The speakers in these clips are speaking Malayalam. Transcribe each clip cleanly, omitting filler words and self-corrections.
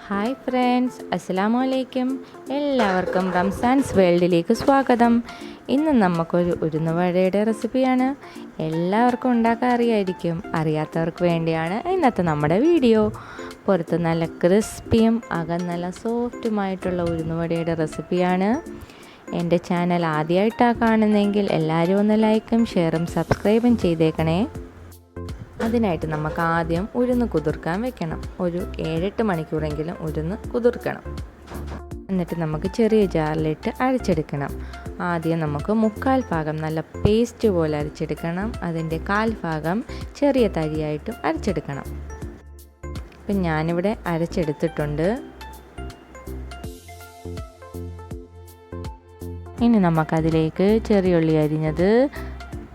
ഹായ് ഫ്രണ്ട്സ്, അസ്സലാമു അലൈക്കും. എല്ലാവർക്കും റംസാൻസ് വേൾഡിലേക്ക് സ്വാഗതം. ഇന്ന് നമുക്കൊരു ഉഴുന്നുവടയുടെ റെസിപ്പിയാണ്. എല്ലാവർക്കും ഉണ്ടാക്കാൻ അറിയായിരിക്കും. അറിയാത്തവർക്ക് വേണ്ടിയാണ് ഇന്നത്തെ നമ്മുടെ വീഡിയോ. പുറത്ത് നല്ല ക്രിസ്പിയും അകം നല്ല സോഫ്റ്റുമായിട്ടുള്ള ഉഴുന്നുവടയുടെ റെസിപ്പിയാണ്. എൻ്റെ ചാനൽ ആദ്യമായിട്ടാണ് കാണുന്നതെങ്കിൽ എല്ലാവരും ഒന്ന് ലൈക്കും ഷെയറും സബ്സ്ക്രൈബും ചെയ്തേക്കണേ. അതിനായിട്ട് നമുക്ക് ആദ്യം ഉഴുന്ന് കുതിർക്കാൻ വെക്കണം. ഒരു 7-8 മണിക്കൂറെങ്കിലും ഉഴുന്ന് കുതിർക്കണം. എന്നിട്ട് നമുക്ക് ചെറിയ ജാറിലിട്ട് അരച്ചെടുക്കണം. ആദ്യം നമുക്ക് 1/4 ഭാഗം നല്ല പേസ്റ്റ് പോലെ അരച്ചെടുക്കണം. അതിൻ്റെ 1/4 ഭാഗം ചെറിയ തരിയായിട്ടും അരച്ചെടുക്കണം. ഇപ്പം ഞാനിവിടെ അരച്ചെടുത്തിട്ടുണ്ട്. ഇനി നമുക്കതിലേക്ക് ചെറിയ ഉള്ളി അരിഞ്ഞത്,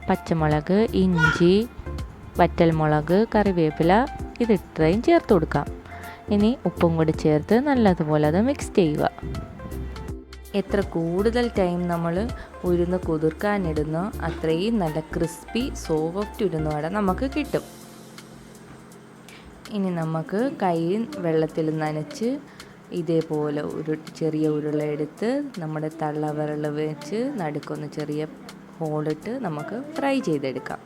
പച്ചമുളക്, ഇഞ്ചി, വറ്റൽമുളക്, കറിവേപ്പില ഇത്രയും ചേർത്ത് കൊടുക്കാം. ഇനി ഉപ്പും കൂടി ചേർത്ത് നല്ലതുപോലെ അത് മിക്സ് ചെയ്യുക. എത്ര കൂടുതൽ ടൈം നമ്മൾ ഉഴുന്ന് കുതിർക്കാനിടുന്നോ അത്രയും നല്ല ക്രിസ്പി സോഫ്റ്റ് ഉഴുന്നുവട നമുക്ക് കിട്ടും. ഇനി നമുക്ക് കൈ വെള്ളത്തിൽ നനച്ച് ഇതേപോലെ ഒരു ചെറിയ ഉരുള എടുത്ത് നമ്മുടെ തള്ളവിരൽ വെച്ച് നടുക്കൊന്ന് ചെറിയ ഹോളിട്ട് നമുക്ക് ഫ്രൈ ചെയ്തെടുക്കാം.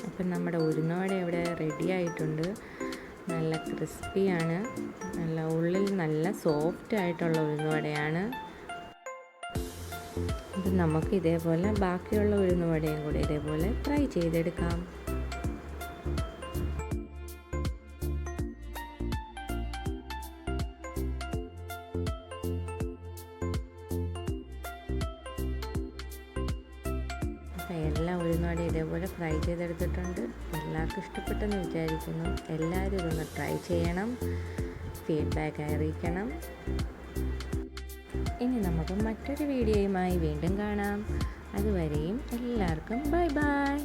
അപ്പം നമ്മുടെ ഉഴുന്നുവട ഇവിടെ റെഡി ആയിട്ടുണ്ട്. നല്ല ക്രിസ്പിയാണ്, നല്ല ഉള്ളിൽ നല്ല സോഫ്റ്റ് ആയിട്ടുള്ള ഉഴുന്നുവടയാണ്. ഇത് നമുക്ക് ഇതേപോലെ ബാക്കിയുള്ള ഉഴുന്നുവടയും കൂടി ഇതേപോലെ ഫ്രൈ ചെയ്തെടുക്കാം. എല്ലാ ഉഴുന്നുവട ഇതേപോലെ ഫ്രൈ ചെയ്തെടുത്തിട്ടുണ്ട്. എല്ലാവർക്കും ഇഷ്ടപ്പെട്ടെന്ന് വിചാരിക്കുന്നു. എല്ലാവരും ഇതൊന്ന് ട്രൈ ചെയ്യണം, ഫീഡ്ബാക്ക് അറിയിക്കണം. ഇനി നമുക്ക് മറ്റൊരു വീഡിയോയുമായി വീണ്ടും കാണാം. അതുവരെയും എല്ലാവർക്കും ബൈ ബൈ.